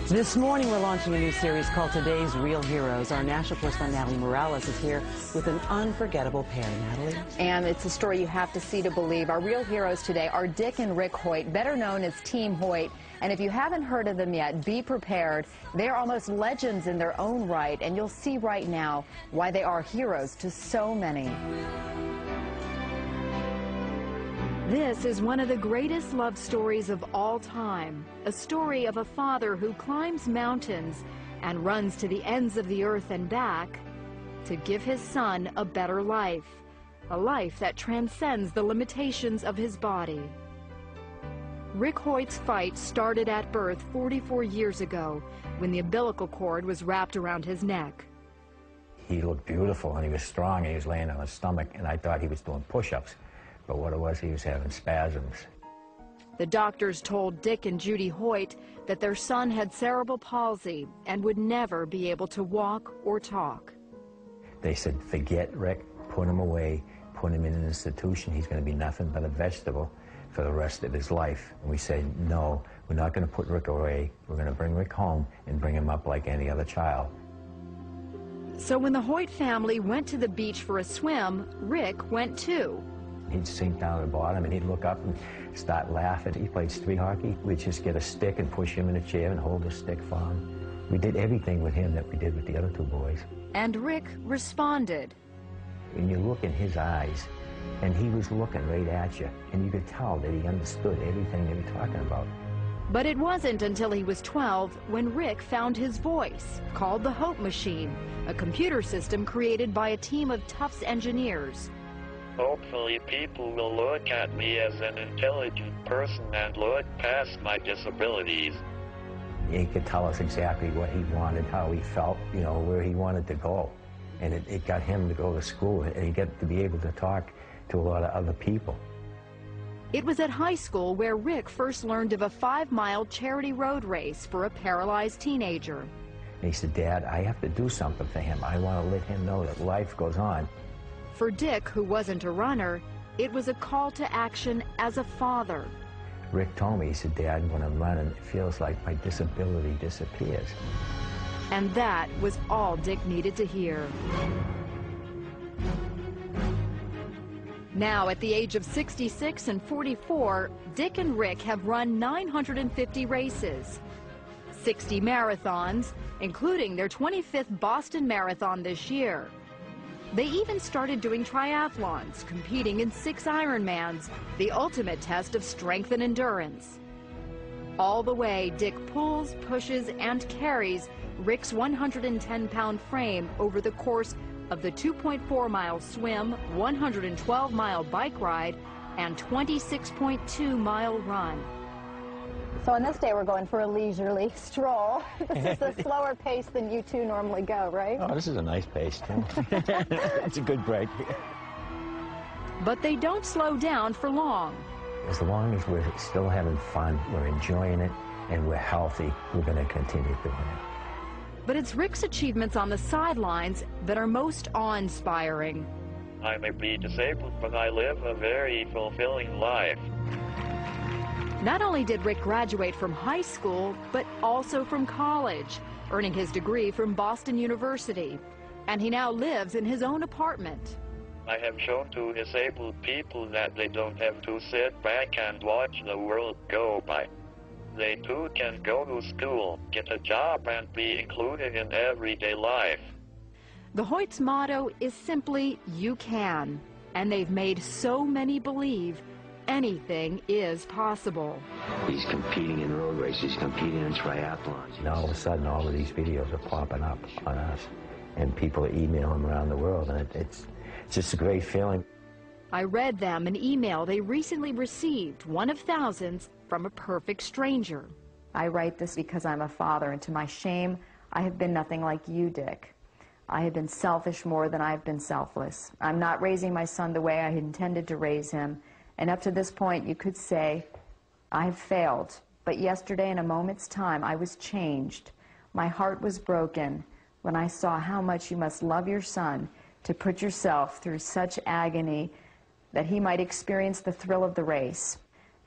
This morning we're launching a new series called Today's Real Heroes. Our national correspondent Natalie Morales is here with an unforgettable pair. Natalie? And it's a story you have to see to believe. Our real heroes today are Dick and Rick Hoyt, better known as Team Hoyt. And if you haven't heard of them yet, be prepared. They're almost legends in their own right, and you'll see right now why they are heroes to so many. This is one of the greatest love stories of all time, a story of a father who climbs mountains and runs to the ends of the earth and back to give his son a better life, a life that transcends the limitations of his body. Rick Hoyt's fight started at birth 44 years ago when the umbilical cord was wrapped around his neck. He looked beautiful and he was strong and he was laying on his stomach, and I thought he was doing push-ups. But what it was, he was having spasms. The doctors told Dick and Judy Hoyt that their son had cerebral palsy and would never be able to walk or talk. They said, forget Rick, put him away, put him in an institution. He's going to be nothing but a vegetable for the rest of his life. And we said, no, we're not going to put Rick away. We're going to bring Rick home and bring him up like any other child. So when the Hoyt family went to the beach for a swim, Rick went too. He'd sink down to the bottom and he'd look up and start laughing. He played street hockey. We'd just get a stick and push him in a chair and hold the stick for him. We did everything with him that we did with the other two boys. And Rick responded. And you look in his eyes, and he was looking right at you, and you could tell that he understood everything they were talking about. But it wasn't until he was 12 when Rick found his voice, called the Hope Machine, a computer system created by a team of Tufts engineers. Hopefully people will look at me as an intelligent person and look past my disabilities. He could tell us exactly what he wanted, how he felt, you know, where he wanted to go. And it got him to go to school, and he got to be able to talk to a lot of other people. It was at high school where Rick first learned of a 5-mile charity road race for a paralyzed teenager. And he said, Dad, I have to do something for him. I want to let him know that life goes on. For Dick, who wasn't a runner, it was a call to action as a father. Rick told me, he said, Dad, when I'm running, it feels like my disability disappears. And that was all Dick needed to hear. Now, at the age of 66 and 44, Dick and Rick have run 950 races, 60 marathons, including their 25th Boston Marathon this year. They even started doing triathlons, competing in 6 Ironmans, the ultimate test of strength and endurance. All the way, Dick pulls, pushes, and carries Rick's 110-pound frame over the course of the 2.4-mile swim, 112-mile bike ride, and 26.2-mile run. So on this day, we're going for a leisurely stroll. This is a slower pace than you two normally go, right? Oh, this is a nice pace, too. It's a good break. But they don't slow down for long. As long as we're still having fun, we're enjoying it, and we're healthy, we're going to continue doing it. But it's Rick's achievements on the sidelines that are most awe-inspiring. I may be disabled, but I live a very fulfilling life. Not only did Rick graduate from high school, but also from college, earning his degree from Boston University. And he now lives in his own apartment. I have shown to disabled people that they don't have to sit back and watch the world go by. They too can go to school, get a job, and be included in everyday life. The Hoyt's motto is simply, you can. And they've made so many believe anything is possible. He's competing in road races, competing in triathlons. And all of a sudden, all of these videos are popping up on us, and people are emailing them around the world, and it's just a great feeling. I read them an email they recently received, one of thousands, from a perfect stranger. I write this because I'm a father, and to my shame, I have been nothing like you, Dick. I have been selfish more than I have been selfless. I'm not raising my son the way I intended to raise him, and up to this point, you could say, I have failed. But yesterday, in a moment's time, I was changed. My heart was broken when I saw how much you must love your son to put yourself through such agony that he might experience the thrill of the race.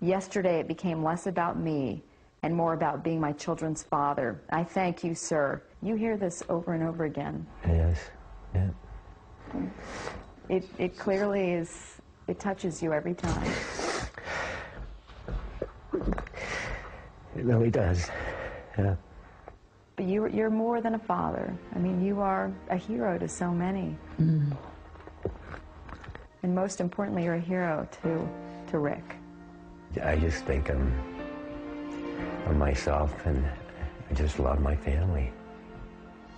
Yesterday, it became less about me and more about being my children's father. I thank you, sir. You hear this over and over again. Yes, yeah. It clearly is, it touches you every time. It really does, yeah. But you're more than a father. I mean, you are a hero to so many. Mm. And most importantly, you're a hero to Rick. I just think of myself, and I just love my family.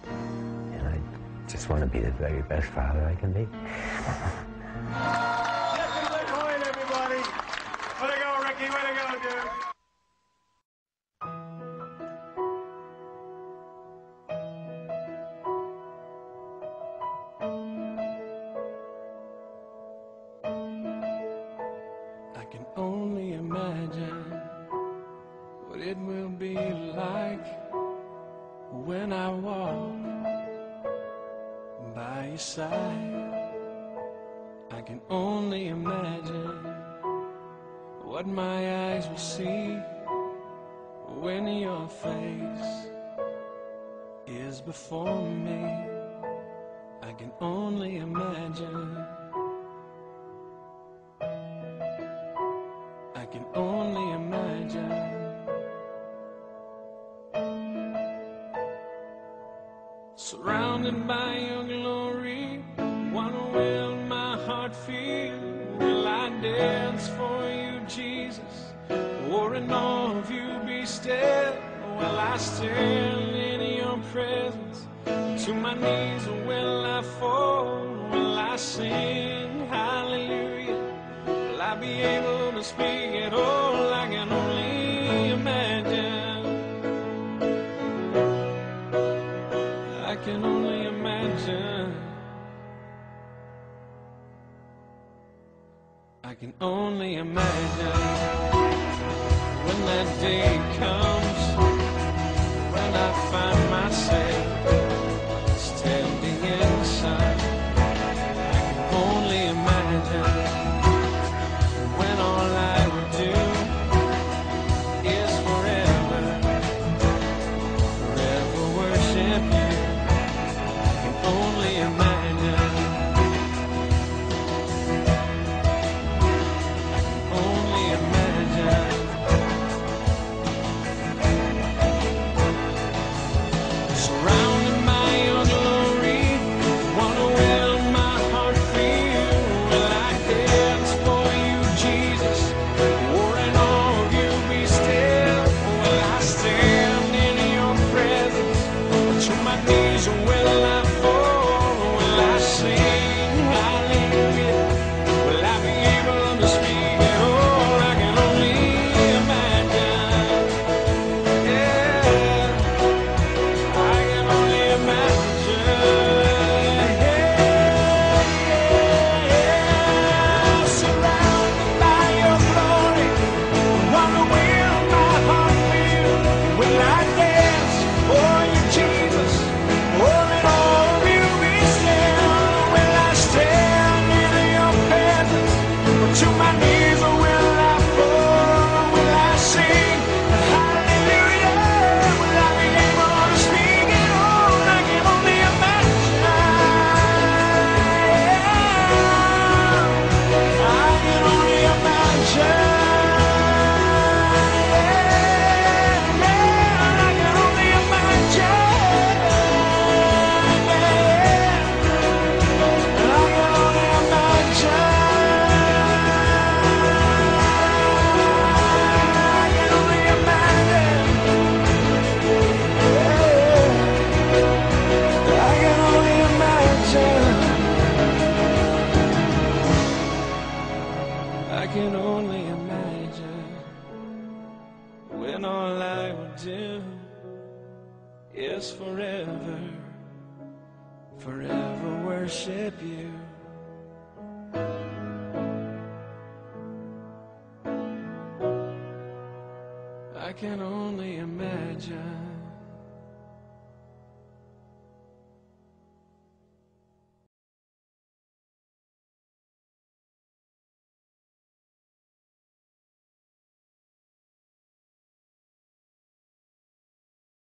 And I just want to be the very best father I can be. Good point, everybody. Way to go, Ricky. Way to go, dude. I can only imagine what it will be like when I walk by your side. I can only imagine what my eyes will see when your face is before me. I can only imagine. I can only imagine. Surrounded by your glory, what will my heart feel? Will I dance for you, Jesus? Or in awe of you be still? Will I stand in your presence? To my knees will I fall? Will I sing hallelujah? Will I be able to speak at all? I can only imagine. I can only imagine. I can only imagine when that day comes, when I find myself standing inside. I can only imagine when all I would do is forever, forever worship you. I can only imagine. I can only imagine. Surrounded by your glory, what will my heart feel? Will I dance for you, Jesus? Or in awe of you be still? Will I stand in your presence? Or to my knees will I fall? Will I sing hallelujah? Will I be able to speak at all? I can only imagine. Yeah, I can only imagine. Yeah, surrounded by your glory, what will my heart feel? Will I dance for you, Jesus? Or in all of you be still? Will I stand in your presence? Or to my knees will I fall? Will I sing hallelujah? Will I be able to speak at all? I can only imagine. I can only imagine. I can only imagine. I can only imagine. I can only imagine. I can only imagine. I can only imagine when all I would do is forever, forever worship you. I can only imagine.